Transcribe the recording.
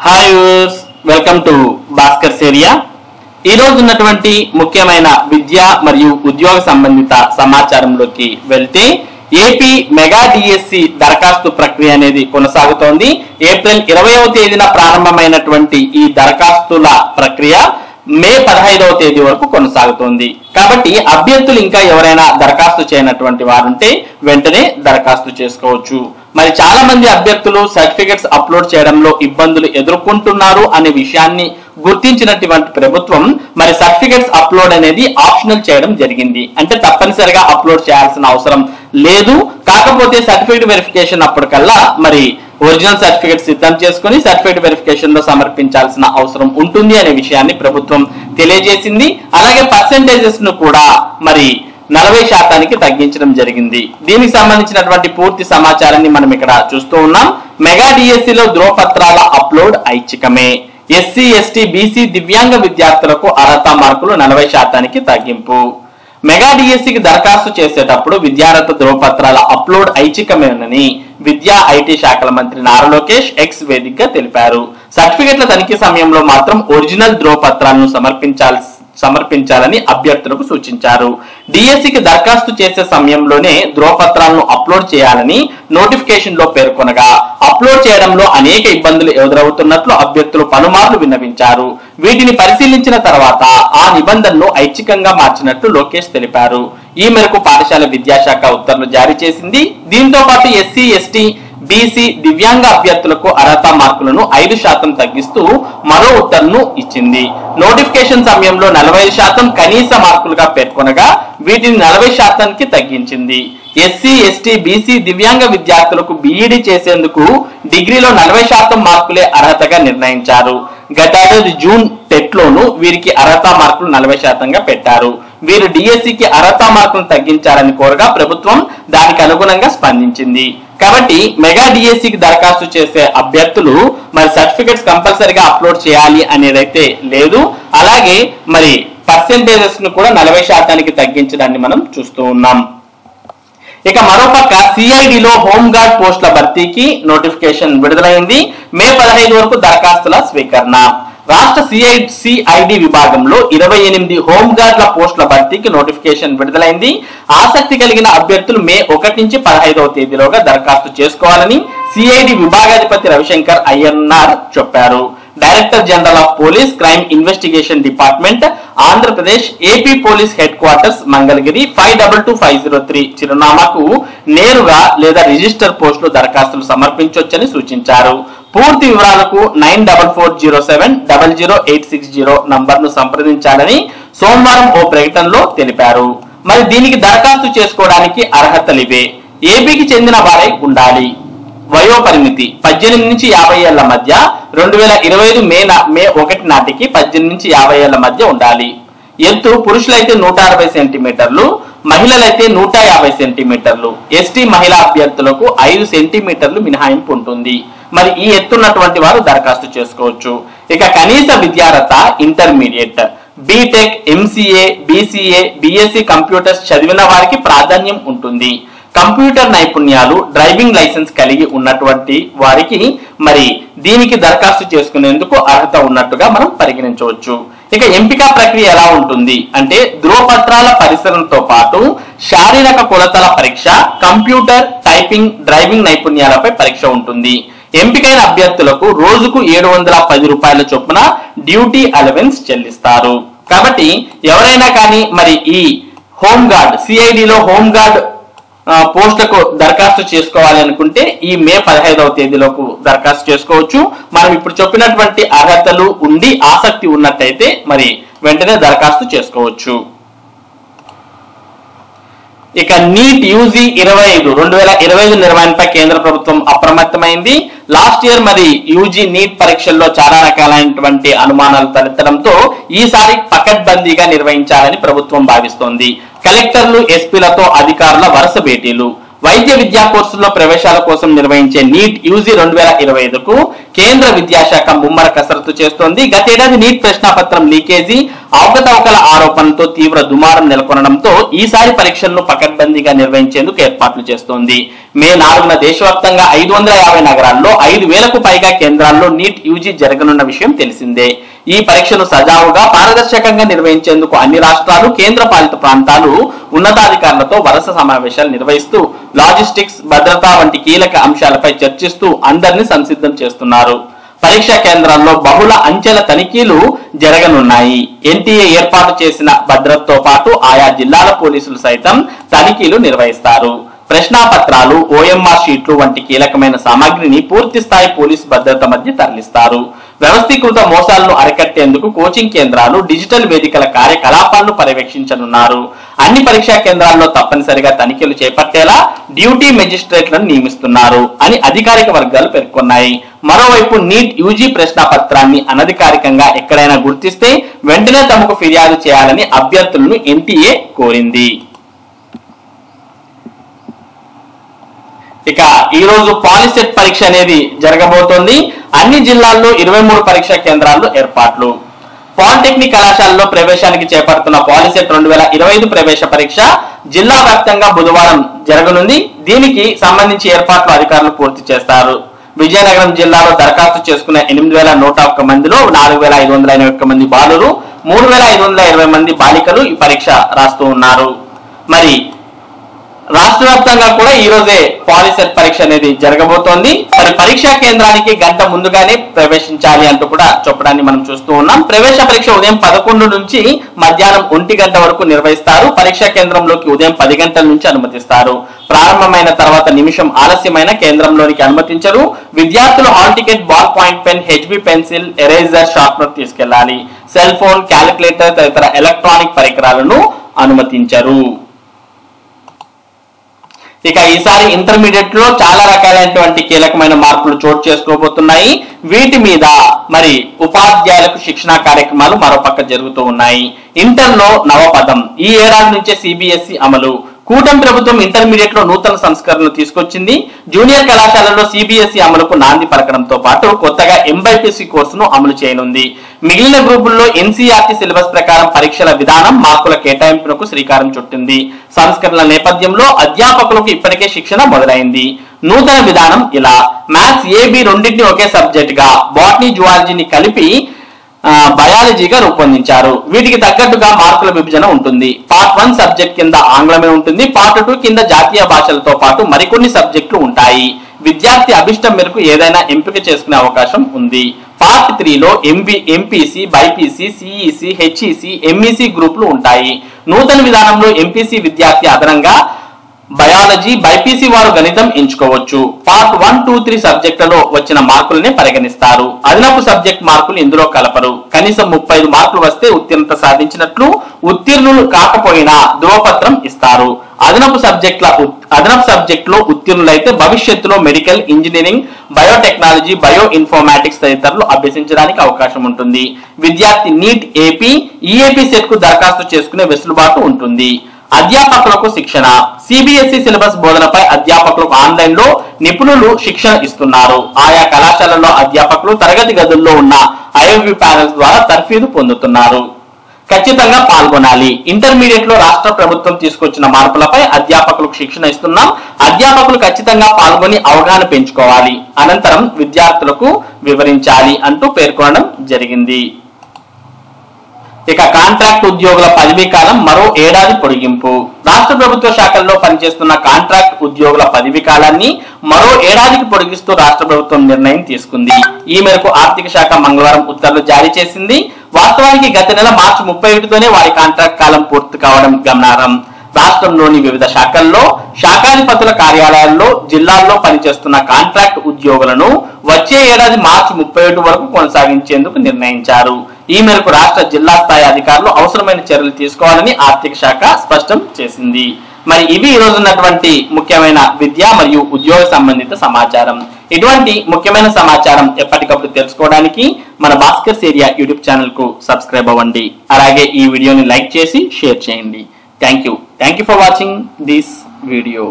Hi viewers, welcome to Bhaskar area. ఈ రోజు ఉన్నటువంటి ముఖ్యమైన విద్య మరియు ఉద్యోగ సంబంధిత సమాచారంలోకి వెళ్తే ఏపీ మెగా డిఎస్సి దరఖాస్తు ప్రక్రియ అనేది కొనసాగుతోంది. ఏప్రిల్ 20వ తేదీన ప్రారంభమైనటువంటి ఈ దరఖాస్తుల ప్రక్రియ మే 15వ తేదీ వరకు కొనసాగుతోంది. కాబట్టి అభ్యర్థులు ఇంకా ఎవరైనా దరఖాస్తు చేయనటువంటి వారుంటే వెంటనే దరఖాస్తు చేసుకోవచ్చు. మరి చాలా మంది అభ్యర్థులు సర్టిఫికెట్స్ అప్లోడ్ చేయడంలో ఇబ్బందులు ఎదుర్కొంటున్నారు అనే విషయాన్ని గుర్తించినటువంటి ప్రభుత్వం మరి సర్టిఫికెట్స్ అప్లోడ్ అనేది ఆప్షనల్ చేయడం జరిగింది. అంటే తప్పనిసరిగా అప్లోడ్ చేయాల్సిన అవసరం లేదు. కాకపోతే సర్టిఫికెట్ వెరిఫికేషన్ అప్పటికల్లా మరి ఒరిజినల్ సర్టిఫికెట్ సిద్ధం చేసుకుని సర్టిఫికెట్ వెరిఫికేషన్ లో సమర్పించాల్సిన అవసరం ఉంటుంది అనే విషయాన్ని ప్రభుత్వం తెలియజేసింది. అలాగే పర్సెంటేజెస్ ను కూడా మరి 40% తగ్గించడం జరిగింది. దీనికి సంబంధించినటువంటి పూర్తి సమాచారాన్ని మనం ఇక్కడ చూస్తూ ఉన్నాం. మెగా డిఎస్సిలో ధ్రువపత్రాల అప్లోడ్ ఐచ్ఛికమే. ఎస్సీ, ఎస్టీ, బీసీ, దివ్యాంగ విద్యార్థులకు అర్హత మార్కులు 40% తగ్గింపు. మెగా డిఎస్సికి దరఖాస్తు చేసేటప్పుడు విద్యార్థి ధ్రువపత్రాల అప్లోడ్ ఐచ్ఛికమేనని విద్యా ఐటీ శాఖల మంత్రి నారా లోకేష్ ఎక్స్ వేదికగా తెలిపారు. సర్టిఫికెట్ల తనిఖీ సమయంలో మాత్రం ఒరిజినల్ ధ్రువపత్రాలను సమర్పించాలని అభ్యర్థులకు సూచించారు. డిఎస్సికి దరఖాస్తు చేసే సమయంలోనే ధ్రువపత్రాలను అప్లోడ్ చేయాలని నోటిఫికేషన్ లో పేర్కొనగా అప్లోడ్ చేయడంలో అనేక ఇబ్బందులు ఎదురవుతున్నట్లు అభ్యర్థులు పలుమార్లు విన్నవించారు. వీటిని పరిశీలించిన తర్వాత ఆ నిబంధనను ఐచ్ఛికంగా మార్చినట్లు లోకేష్ తెలిపారు. ఈ మేరకు పాఠశాల విద్యాశాఖ ఉత్తర్వులు జారీ చేసింది. దీంతో పాటు ఎస్సీ, ఎస్టీ, బీసీ, దివ్యాంగ అభ్యర్థులకు అర్హత మార్కులను 5% తగ్గిస్తూ మరో ఉత్తర్వును ఇచ్చింది. నోటిఫికేషన్ సమయంలో 45% కనీస మార్కులుగా పేర్కొనగా వీటిని 40%కి తగ్గించింది. ఎస్సీ, ఎస్టీ, బీసీ, దివ్యాంగ విద్యార్థులకు బీఈడీ చేసేందుకు డిగ్రీలో 40% మార్కులే అర్హతగా నిర్ణయించారు. గతేడాది జూన్ టెట్ లోను వీరికి అర్హత మార్కులు 40%గా పెట్టారు. వీరు డిఎస్సికి అర్హత మార్కులను తగ్గించాలని కోరగా ప్రభుత్వం దానికి అనుగుణంగా స్పందించింది. కాబట్టి మెగా డిఎస్సికి దరఖాస్తు చేసే అభ్యర్థులు మరి సర్టిఫికెట్స్ కంపల్సరీగా అప్లోడ్ చేయాలి అనేదైతే లేదు. అలాగే మరి పర్సెంటేజెస్ ను కూడా 40%కి తగ్గించడాన్ని మనం చూస్తూ ఉన్నాం. ఇక మరోపక్క సిఐడిలో హోంగార్డ్ పోస్టుల భర్తీకి నోటిఫికేషన్ విడుదలైంది. మే 15 వరకు దరఖాస్తుల స్వీకరణ. రాష్ట్ర సిఐడి విభాగంలో 28 హోంగార్డ్ల పోస్టుల భర్తీకి నోటిఫికేషన్ విడుదలైంది. ఆసక్తి కలిగిన అభ్యర్థులు మే 1 నుంచి 15వ తేదీలోగా దరఖాస్తు చేసుకోవాలని సిఐడి విభాగాధిపతి రవిశంకర్ అయ్యన్నార్ చెప్పారు. Director general of police crime investigation department, Andhra Pradesh, AP police head quarters, Mangalagiri 522503 చిరునామాకు నేరుగా లేదా రిజిస్టర్ పోస్టులో దరఖాస్తులు సమర్పించవచ్చని సూచించారు. పూర్తి వివరాలకు 9440700860 నంబర్ను సంప్రదించాలని సోమవారం ఓ ప్రకటనలో తెలిపారు. మరి దీనికి దరఖాస్తు చేసుకోవడానికి అర్హతలివే. ఏపీకి చెందిన వారై ఉండాలి. వయోపరిమితి 18 నుంచి 50 ఏళ్ల మధ్య. 2025 మే 1 నాటికి 18 నుంచి 50 ఏళ్ల మధ్య ఉండాలి. ఎత్తు పురుషులైతే 160 సెంటీమీటర్లు, మహిళలైతే 150 సెంటీమీటర్లు. ఎస్టీ మహిళా అభ్యర్థులకు 5 సెంటీమీటర్లు మినహాయింపు ఉంటుంది. మరి ఈ ఎత్తున్నటువంటి వారు దరఖాస్తు చేసుకోవచ్చు. ఇక కనీస విద్యార్హత intermediate, BTech, MCA, BCA, BSc computers చదివిన వారికి ప్రాధాన్యం ఉంటుంది. కంప్యూటర్ నైపుణ్యాలు, డ్రైవింగ్ లైసెన్స్ కలిగి ఉన్నటువంటి వారికి మరి దీనికి దరఖాస్తు చేసుకునేందుకు అర్హత ఉన్నట్టుగా మనం పరిగణించవచ్చు. ఇక ఎంపిక ప్రక్రియ ఎలా ఉంటుంది అంటే ధ్రువపత్రాల పరిశీలనతో పాటు శారీరక కొలతల పరీక్ష, కంప్యూటర్, టైపింగ్, డ్రైవింగ్ నైపుణ్యాలపై పరీక్ష ఉంటుంది. ఎంపికైన అభ్యర్థులకు రోజుకు 710 రూపాయల చొప్పున డ్యూటీ అలవెన్స్ చెల్లిస్తారు. కాబట్టి ఎవరైనా కానీ మరి ఈ హోంగార్డ్ సిఐడిలో హోంగార్డ్ పోస్టులకు దరఖాస్తు చేసుకోవాలి అనుకుంటే ఈ మే 15వ తేదీలోపు దరఖాస్తు చేసుకోవచ్చు. మనం ఇప్పుడు చెప్పినటువంటి అర్హతలు ఉండి ఆసక్తి ఉన్నట్టయితే మరి వెంటనే దరఖాస్తు చేసుకోవచ్చు. ఇక నీట్ యూజీ 2025 నిర్వహణపై కేంద్ర ప్రభుత్వం అప్రమత్తమైంది. లాస్ట్ ఇయర్ మరి యూజీ నీట్ పరీక్షల్లో చాలా రకాలైనటువంటి అనుమానాలు తలెత్తడంతో ఈసారి పకడ్బందీగా నిర్వహించాలని ప్రభుత్వం భావిస్తోంది. కలెక్టర్లు, ఎస్పీలతో అధికారుల వరుస భేటీలు. వైద్య విద్యా కోర్సుల్లో ప్రవేశాల కోసం నిర్వహించే నీట్ యూజీ 2025కు కేంద్ర విద్యాశాఖ ముమ్మర కసరత్తు చేస్తోంది. గతేడాది నీట్ ప్రశ్నాపత్రం లీకేజీ, అవకతవకల ఆరోపణలతో తీవ్ర దుమారం నెలకొనడంతో ఈసారి పరీక్షలను పకడ్బందీగా నిర్వహించేందుకు ఏర్పాట్లు చేస్తోంది. మే 4న దేశవ్యాప్తంగా 550 నగరాల్లో 5,000కు పైగా కేంద్రాల్లో నీట్ యూజీ జరగనున్న విషయం తెలిసిందే. ఈ పరీక్షలు సజావుగా పారదర్శకంగా నిర్వహించేందుకు అన్ని రాష్ట్రాలు, కేంద్ర పాలిత ప్రాంతాలు ఉన్నతాధికారులతో వరుస సమావేశాలు నిర్వహిస్తూ లాజిస్టిక్స్, భద్రత వంటి కీలక అంశాలపై చర్చిస్తూ అందరినీ సంసిద్ధం చేస్తున్నారు. పరీక్షా కేంద్రాల్లో బహుళ అంచెల తనిఖీలు జరగనున్నాయి. ఎన్టీఏ ఏర్పాటు చేసిన భద్రతతో పాటు ఆయా జిల్లాల పోలీసులు సైతం తనిఖీలు నిర్వహిస్తారు. ప్రశ్నాపత్రాలు, ఓఎంఆర్ షీట్లు వంటి కీలకమైన సామాగ్రిని పూర్తి స్థాయి పోలీసు భద్రత మధ్య తరలిస్తారు. వ్యవస్థీకృత మోసాలను అరికట్టేందుకు కోచింగ్ కేంద్రాలు, డిజిటల్ వేదికల కార్యకలాపాలను పర్యవేక్షించనున్నారు. అన్ని పరీక్షా కేంద్రాల్లో తప్పనిసరిగా తనిఖీలు చేపట్టేలా డ్యూటీ మెజిస్ట్రేట్లను నియమిస్తున్నారు అని అధికారిక వర్గాలు పేర్కొన్నాయి. మరోవైపు నీట్ యూజీ ప్రశ్నాపత్రాన్ని అనధికారికంగా ఎక్కడైనా గుర్తిస్తే వెంటనే తమకు ఫిర్యాదు చేయాలని అభ్యర్థులను ఎన్టీఏ కోరింది. ఇక ఈ రోజు పాలిసెట్ పరీక్ష అనేది జరగబోతోంది. అన్ని జిల్లాల్లో 23 పరీక్షా కేంద్రాల్లో ఏర్పాట్లు. పాలిటెక్నిక్ కళాశాలలో ప్రవేశానికి చేపడుతున్న పాలిసెట్ 2025 ప్రవేశ పరీక్ష జిల్లా వ్యాప్తంగా బుధవారం జరగనుంది. దీనికి సంబంధించి ఏర్పాట్లు అధికారులు పూర్తి చేస్తారు. విజయనగరం జిల్లాలో దరఖాస్తు చేసుకున్న 8,101 మందిలో 4,581 మంది బాలురు, 3,520 మంది బాలికలు ఈ పరీక్ష రాస్తూ ఉన్నారు. మరి రాష్ట్ర వ్యాప్తంగా కూడా ఈ రోజే పాలిసెట్ పరీక్ష అనేది జరగబోతోంది. మరి పరీక్షా కేంద్రానికి గంట ముందుగానే ప్రవేశించాలి అంటూ కూడా చెప్పడాన్ని మనం చూస్తూ ఉన్నాం. ప్రవేశ పరీక్ష ఉదయం 11 నుంచి మధ్యాహ్నం 1 గంట వరకు నిర్వహిస్తారు. పరీక్షా కేంద్రంలోకి ఉదయం 10 గంటల నుంచి అనుమతిస్తారు. ప్రారంభమైన తర్వాత నిమిషం ఆలస్యమైన కేంద్రంలోనికి అనుమతించరు. విద్యార్థులు hall ticket, ball point pen, HB pencil, eraser, sharpener తీసుకెళ్లాలి. సెల్ ఫోన్, క్యాలిక్యులేటర్ తదితర ఎలక్ట్రానిక్ పరికరాలను అనుమతించరు. ఇక ఈసారి ఇంటర్మీడియట్ లో చాలా రకాలైనటువంటి కీలకమైన మార్పులు చోటు చేసుకోబోతున్నాయి. వీటి మీద మరి ఉపాధ్యాయులకు శిక్షణా కార్యక్రమాలు మరోపక్క జరుగుతూ ఉన్నాయి. ఇంటర్ లో నవపదం ఈ ఏడాది నుంచే సిబిఎస్ఈ అమలు. కూటమి ప్రభుత్వం ఇంటర్మీడియట్ లో నూతన సంస్కరణలు తీసుకొచ్చింది. జూనియర్ కళాశాలలో సిబిఎస్ఈ అమలుకు నాంది పలకడంతో పాటు కొత్తగా ఎంబైపీసీ కోర్సును అమలు చేయనుంది. మిగిలిన గ్రూపుల్లో ఎన్సీఆర్టీ సిలబస్ ప్రకారం పరీక్షల విధానం, మార్కుల కేటాయింపునకు శ్రీకారం చుట్టింది. సంస్కరణల నేపథ్యంలో అధ్యాపకులకు ఇప్పటికే శిక్షణ మొదలైంది. నూతన విధానం ఇలా: మ్యాథ్స్, ఏబి రెండింటిని ఒకే సబ్జెక్ట్ గా, బాటనీ, జువాలజీని కలిపి బయాలజీగా రూపొందించారు. వీటికి తగ్గట్టుగా మార్కుల విభజన ఉంటుంది. పార్ట్ 1 సబ్జెక్ట్ కింద ఆంగ్లమే ఉంటుంది. పార్ట్ 2 కింద జాతీయ భాషలతో పాటు మరికొన్ని సబ్జెక్టులు ఉంటాయి. విద్యార్థి అభిష్టం మేరకు ఏదైనా ఎంపిక చేసుకునే అవకాశం ఉంది. పార్ట్ 3లో MPC, BiPC, CEC, HEC, MEC గ్రూపులు ఉంటాయి. నూతన విధానంలో ఎంపీసీ విద్యార్థి అదనంగా బయాలజీ, బైపీసీ వారు గణితం ఎంచుకోవచ్చు. పార్ట్ 1, 2, 3 సబ్జెక్టులలో వచ్చిన మార్కులనే పరిగణిస్తారు. అదనపు సబ్జెక్ట్ మార్కులు ఇందులో కలపరు. కనీసం 35 మార్కులు వస్తే ఉత్తీర్ణత సాధించినట్లు, ఉత్తీర్ణులు కాకపోయినా ధృవపత్రం ఇస్తారు. అదనపు సబ్జెక్టులో ఉత్తీర్ణులైతే భవిష్యత్తులో medical, engineering, biotechnology, bio informatics తదితరులు అభ్యసించడానికి అవకాశం ఉంటుంది. విద్యార్థి నీట్ ఏపీ, ఈఏపీ సెట్ కు దరఖాస్తు చేసుకునే వెసులుబాటు ఉంటుంది. అధ్యాపకులకు శిక్షణ. సిబిఎస్ఈ సిలబస్ బోధనపై అధ్యాపకులకు ఆన్లైన్ లో నిపుణులు శిక్షణ ఇస్తున్నారు. ఆయా కళాశాలల్లో అధ్యాపకులు తరగతి గదుల్లో ఉన్న ఐఓవి ప్యానెల్స్ ద్వారా తర్ఫీదు పొందుతున్నారు. ఖచ్చితంగా పాల్గొనాలి. ఇంటర్మీడియట్ లో రాష్ట్ర ప్రభుత్వం తీసుకొచ్చిన మార్పులపై అధ్యాపకులకు శిక్షణ ఇస్తున్నాం. అధ్యాపకులు ఖచ్చితంగా పాల్గొని అవగాహన పెంచుకోవాలి. అనంతరం విద్యార్థులకు వివరించాలి అంటూ పేర్కొనడం జరిగింది. ఇక కాంట్రాక్ట్ ఉద్యోగుల పదవీ కాలం మరో ఏడాది పొడిగింపు. రాష్ట్ర ప్రభుత్వ శాఖల్లో పనిచేస్తున్న కాంట్రాక్ట్ ఉద్యోగుల పదవీ కాలాన్ని మరో ఏడాదికి పొడిగిస్తూ రాష్ట్ర ప్రభుత్వం నిర్ణయం తీసుకుంది. ఈ మేరకు ఆర్థిక శాఖ మంగళవారం ఉత్తర్వులు జారీ చేసింది. వాస్తవానికి గత నెల మార్చి 31తోనే వారి కాంట్రాక్ట్ కాలం పూర్తి కావడం గమనార్హం. రాష్ట్రంలోని వివిధ శాఖల్లో, శాఖాధిపతుల కార్యాలయాల్లో, జిల్లాల్లో పనిచేస్తున్న కాంట్రాక్ట్ ఉద్యోగులను వచ్చే ఏడాది మార్చి 31 వరకు కొనసాగించేందుకు నిర్ణయించారు. ఈ మేరకు రాష్ట్ర జిల్లా స్థాయి అధికారులు అవసరమైన చర్యలు తీసుకోవాలని ఆర్థిక శాఖ స్పష్టం చేసింది. మరి ఇవి ఈ రోజు ఉన్నటువంటి ముఖ్యమైన విద్య మరియు ఉద్యోగ సంబంధిత సమాచారం. ఇటువంటి ముఖ్యమైన సమాచారం ఎప్పటికప్పుడు తెలుసుకోవడానికి మన భాస్కర్స్ ఏరియా యూట్యూబ్ ఛానల్ కు సబ్స్క్రైబ్ అవ్వండి. అలాగే ఈ వీడియోని లైక్ చేసి షేర్ చేయండి. Thank you for watching this video.